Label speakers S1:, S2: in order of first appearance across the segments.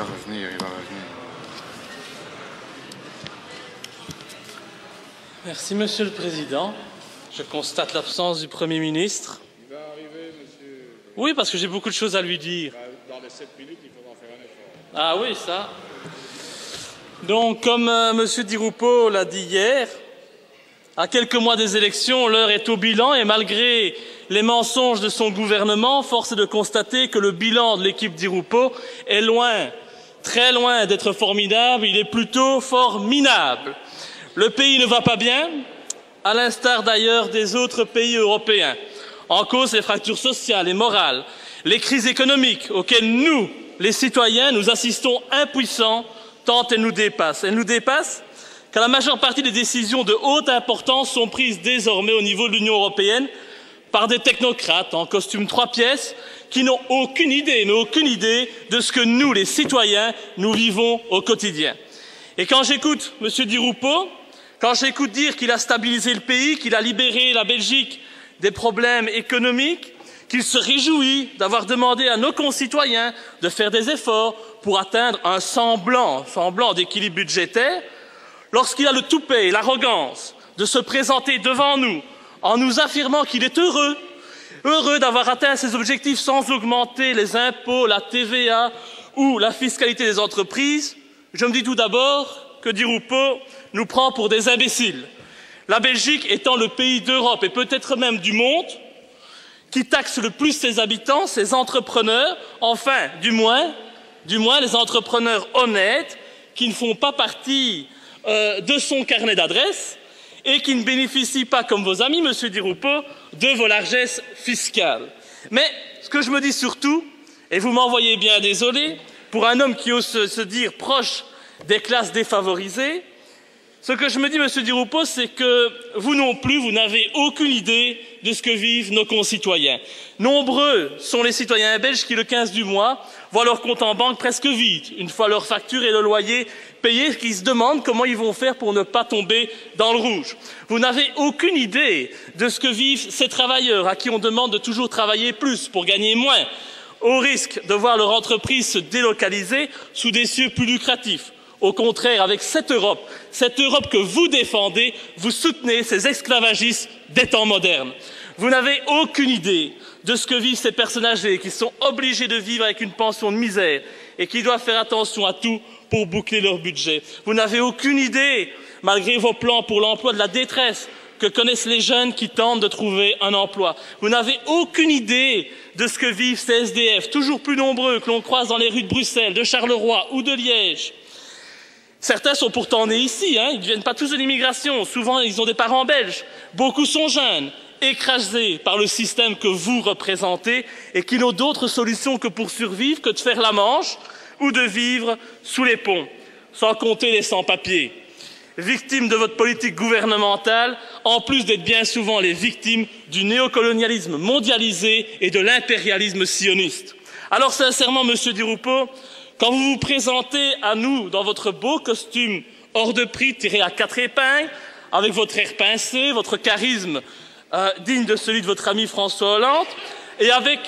S1: va revenir, il va revenir.
S2: Merci, Monsieur le Président. Je constate l'absence du Premier ministre.
S1: Il va arriver, monsieur.
S2: Oui, parce que j'ai beaucoup de choses à lui dire.
S1: Dans les 7 minutes, il faudra faire un effort.
S2: Ah oui, ça. Donc, comme Monsieur Di Rupo l'a dit hier, à quelques mois des élections, l'heure est au bilan et malgré les mensonges de son gouvernement, force est de constater que le bilan de l'équipe Di Rupo est loin, très loin d'être formidable, il est plutôt fort minable. Le pays ne va pas bien, à l'instar d'ailleurs des autres pays européens. En cause, les fractures sociales et morales, les crises économiques auxquelles nous, les citoyens, nous assistons impuissants tant elles nous dépassent. Elles nous dépassent car la majeure partie des décisions de haute importance sont prises désormais au niveau de l'Union européenne par des technocrates en costume 3 pièces qui n'ont aucune idée, mais aucune idée de ce que nous, les citoyens, nous vivons au quotidien. Et quand j'écoute M. Di Rupo, quand j'écoute dire qu'il a stabilisé le pays, qu'il a libéré la Belgique des problèmes économiques, qu'il se réjouit d'avoir demandé à nos concitoyens de faire des efforts pour atteindre un semblant d'équilibre budgétaire, lorsqu'il a le toupet et l'arrogance de se présenter devant nous en nous affirmant qu'il est heureux d'avoir atteint ses objectifs sans augmenter les impôts, la TVA ou la fiscalité des entreprises, je me dis tout d'abord que Di Rupo nous prend pour des imbéciles. La Belgique étant le pays d'Europe et peut-être même du monde qui taxe le plus ses habitants, ses entrepreneurs, enfin, du moins les entrepreneurs honnêtes qui ne font pas partie de son carnet d'adresses et qui ne bénéficient pas, comme vos amis, Monsieur Di Rupo, de vos largesses fiscales. Mais ce que je me dis surtout, et vous m'en voyez bien désolé, pour un homme qui ose se dire proche des classes défavorisées, ce que je me dis, Monsieur Di Rupo, c'est que vous non plus, vous n'avez aucune idée de ce que vivent nos concitoyens. Nombreux sont les citoyens belges qui, le 15 du mois, voient leur compte en banque presque vide, une fois leur facture et le loyer payés, qui se demandent comment ils vont faire pour ne pas tomber dans le rouge. Vous n'avez aucune idée de ce que vivent ces travailleurs à qui on demande de toujours travailler plus pour gagner moins, au risque de voir leur entreprise se délocaliser sous des cieux plus lucratifs. Au contraire, avec cette Europe que vous défendez, vous soutenez ces esclavagistes des temps modernes. Vous n'avez aucune idée de ce que vivent ces personnes âgées qui sont obligées de vivre avec une pension de misère et qui doivent faire attention à tout pour boucler leur budget. Vous n'avez aucune idée, malgré vos plans pour l'emploi, de la détresse que connaissent les jeunes qui tentent de trouver un emploi. Vous n'avez aucune idée de ce que vivent ces SDF, toujours plus nombreux, que l'on croise dans les rues de Bruxelles, de Charleroi ou de Liège. Certains sont pourtant nés ici, ils ne viennent pas tous de l'immigration, souvent ils ont des parents belges. Beaucoup sont jeunes, écrasés par le système que vous représentez et qui n'ont d'autre solution que pour survivre que de faire la manche ou de vivre sous les ponts, sans compter les sans-papiers. Victimes de votre politique gouvernementale, en plus d'être bien souvent les victimes du néocolonialisme mondialisé et de l'impérialisme sioniste. Alors sincèrement, Monsieur Di Rupo, quand vous vous présentez à nous dans votre beau costume hors de prix tiré à 4 épingles, avec votre air pincé, votre charisme digne de celui de votre ami François Hollande, et avec,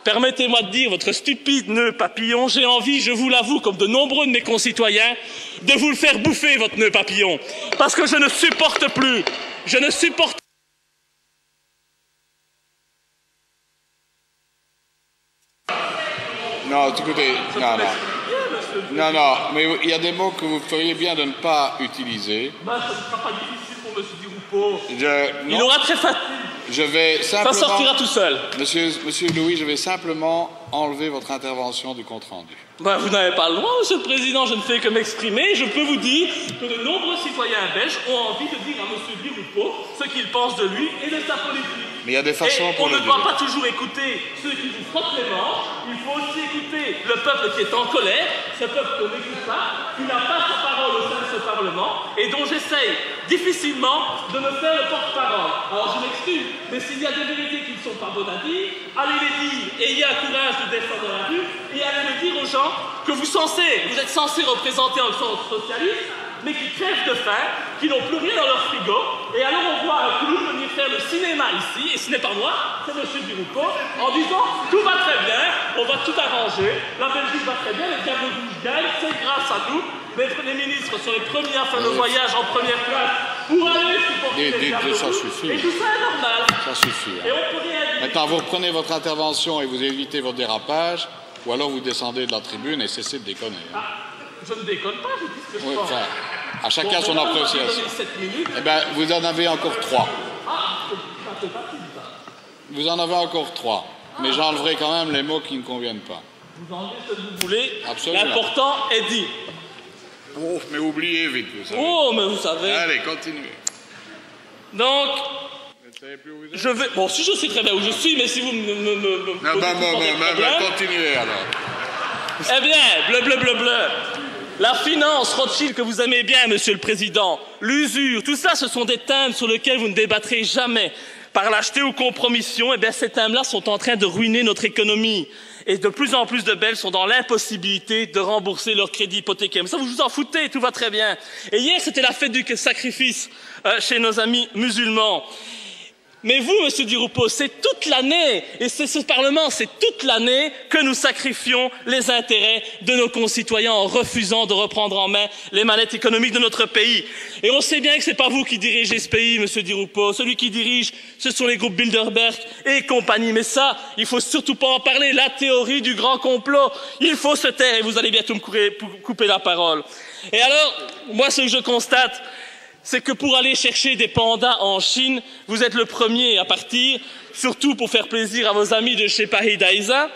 S2: permettez-moi de dire, votre stupide nœud papillon, j'ai envie, je vous l'avoue, comme de nombreux de mes concitoyens, de vous le faire bouffer, votre nœud papillon. Parce que je ne supporte plus, je ne supporte
S1: Non, écoutez, non, mais il y a des mots que vous feriez bien de ne pas utiliser.
S2: Ça ne sera pas difficile pour M. Di Rupo. Il
S1: Non,
S2: aura très facile.
S1: je vais simplement...
S2: Ça sortira tout seul.
S1: Monsieur Louis, je vais simplement enlever votre intervention du compte-rendu.
S2: Vous n'avez pas le droit, Monsieur le Président, je ne fais que m'exprimer. Je peux vous dire que de nombreux citoyens belges ont envie de dire à M. Di Rupo ce qu'ils pensent de lui et de sa politique.
S1: Mais il y a des façons pour le dire.
S2: On ne doit pas toujours écouter ceux qui vous frottent les manches, il faut aussi écouter le peuple qui est en colère, ce peuple qu'on n'écoute pas, qui n'a pas sa parole au sein de ce Parlement et dont j'essaye difficilement de me faire le porte-parole. Alors je m'excuse, mais s'il y a des vérités qui ne sont pas bonnes à dire, allez les dire, ayez un courage de descendre dans la rue et allez le dire aux gens que vous êtes censés représenter un centre socialiste, mais qui crèvent de faim, qui n'ont plus rien dans leur frigo, et alors on voit un clown venir faire le cinéma ici, et ce n'est pas moi, c'est M. Di Rupo, en disant « tout va très bien, on va tout arranger, la Belgique va très bien, les Diables Rouges gagnent, c'est grâce à nous. Les ministres sont les premiers à faire le voyage en première classe pour aller supporter les Diables Rouges.
S1: Ça suffit.
S2: Et tout ça est normal.
S1: Ça suffit.
S2: Et on peut rien dire.
S1: Maintenant, vous reprenez votre intervention et vous évitez vos dérapages, ou alors vous descendez de la tribune et cessez de déconner. Hein.
S2: Je ne déconne pas, je dis ce que je
S1: Oui,
S2: pense.
S1: enfin, à chacun son appréciation. Eh bien, vous en avez encore 3. Vous en avez encore 3. Mais j'enlèverai quand même les mots qui ne conviennent pas.
S2: Vous enlevez ce que vous voulez.
S1: Absolument.
S2: L'important est dit.
S1: Oh, mais oubliez vite, vous savez.
S2: Oh, mais vous savez.
S1: Allez, continuez.
S2: Donc,
S1: Vous ne savez plus où vous êtes?
S2: je vais... Bon, si je sais très bien où je suis, mais si vous me posez tout le temps
S1: continuez alors.
S2: Eh bien, bleu, bleu, bleu, bleu. La finance, Rothschild, que vous aimez bien, Monsieur le Président, l'usure, tout ça, ce sont des thèmes sur lesquels vous ne débattrez jamais. Par lâcheté ou compromission, eh bien, ces thèmes-là sont en train de ruiner notre économie. Et de plus en plus de Belges sont dans l'impossibilité de rembourser leur crédit hypothécaire. Mais ça, vous vous en foutez, tout va très bien. Et hier, c'était la fête du sacrifice chez nos amis musulmans. Mais vous, Monsieur Di Rupo, c'est toute l'année, et c'est ce Parlement, c'est toute l'année que nous sacrifions les intérêts de nos concitoyens en refusant de reprendre en main les manettes économiques de notre pays. Et on sait bien que c'est pas vous qui dirigez ce pays, Monsieur Di Rupo. Celui qui dirige, ce sont les groupes Bilderberg et compagnie. Mais ça, il faut surtout pas en parler. La théorie du grand complot, il faut se taire et vous allez bientôt me couper la parole. Et alors, moi, ce que je constate, c'est que pour aller chercher des pandas en Chine, vous êtes le premier à partir, surtout pour faire plaisir à vos amis de chez Paris Daïsa.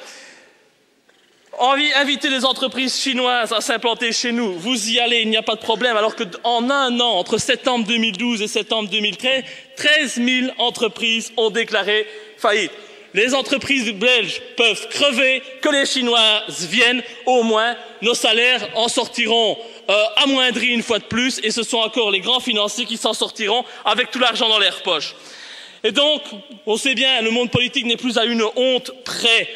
S2: Inviter les entreprises chinoises à s'implanter chez nous, vous y allez, il n'y a pas de problème, alors qu'en un an, entre septembre 2012 et septembre 2013, 13 000 entreprises ont déclaré faillite. Les entreprises belges peuvent crever, que les Chinoises viennent, au moins nos salaires en sortiront amoindris une fois de plus, et ce sont encore les grands financiers qui s'en sortiront avec tout l'argent dans leurs poches. Et donc, on sait bien, le monde politique n'est plus à une honte près.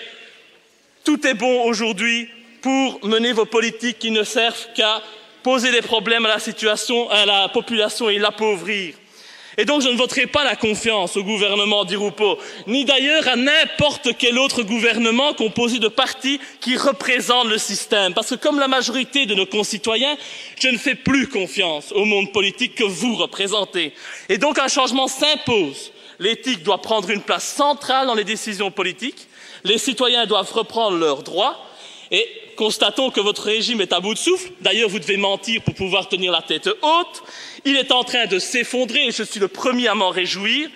S2: Tout est bon aujourd'hui pour mener vos politiques qui ne servent qu'à poser des problèmes à la situation, à la population et l'appauvrir. Et donc je ne voterai pas la confiance au gouvernement Di Rupo, ni d'ailleurs à n'importe quel autre gouvernement composé de partis qui représentent le système. Parce que comme la majorité de nos concitoyens, je ne fais plus confiance au monde politique que vous représentez. Et donc un changement s'impose. L'éthique doit prendre une place centrale dans les décisions politiques. Les citoyens doivent reprendre leurs droits. Et constatons que votre régime est à bout de souffle. D'ailleurs, vous devez mentir pour pouvoir tenir la tête haute. Il est en train de s'effondrer et je suis le premier à m'en réjouir,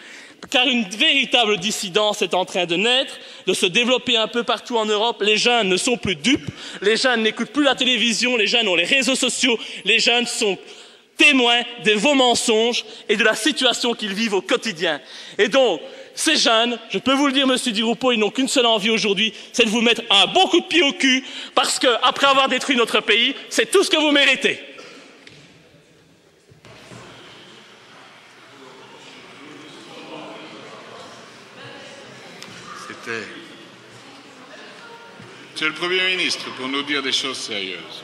S2: car une véritable dissidence est en train de naître, de se développer un peu partout en Europe. Les jeunes ne sont plus dupes, les jeunes n'écoutent plus la télévision, les jeunes ont les réseaux sociaux, les jeunes sont témoins de vos mensonges et de la situation qu'ils vivent au quotidien. Et donc, ces jeunes, je peux vous le dire, Monsieur Di Rupo, ils n'ont qu'une seule envie aujourd'hui, c'est de vous mettre un bon coup de pied au cul, parce qu'après avoir détruit notre pays, c'est tout ce que vous méritez.
S1: C'était Monsieur le Premier ministre, pour nous dire des choses sérieuses.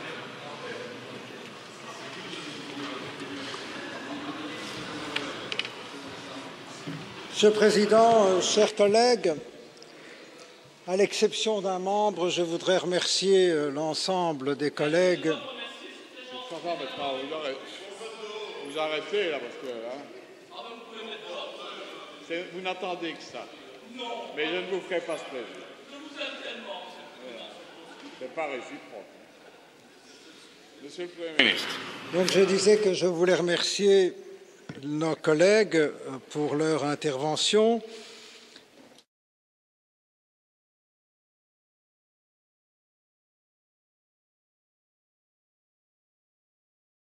S3: Monsieur le Président, chers collègues, à l'exception d'un membre, je voudrais remercier l'ensemble des collègues.
S1: Vous arrêtez là parce que vous n'attendez que ça. Mais je ne vous ferai pas ce plaisir. C'est pas réciproque. Monsieur le Premier ministre.
S3: Donc je disais que je voulais remercier nos collègues pour leur intervention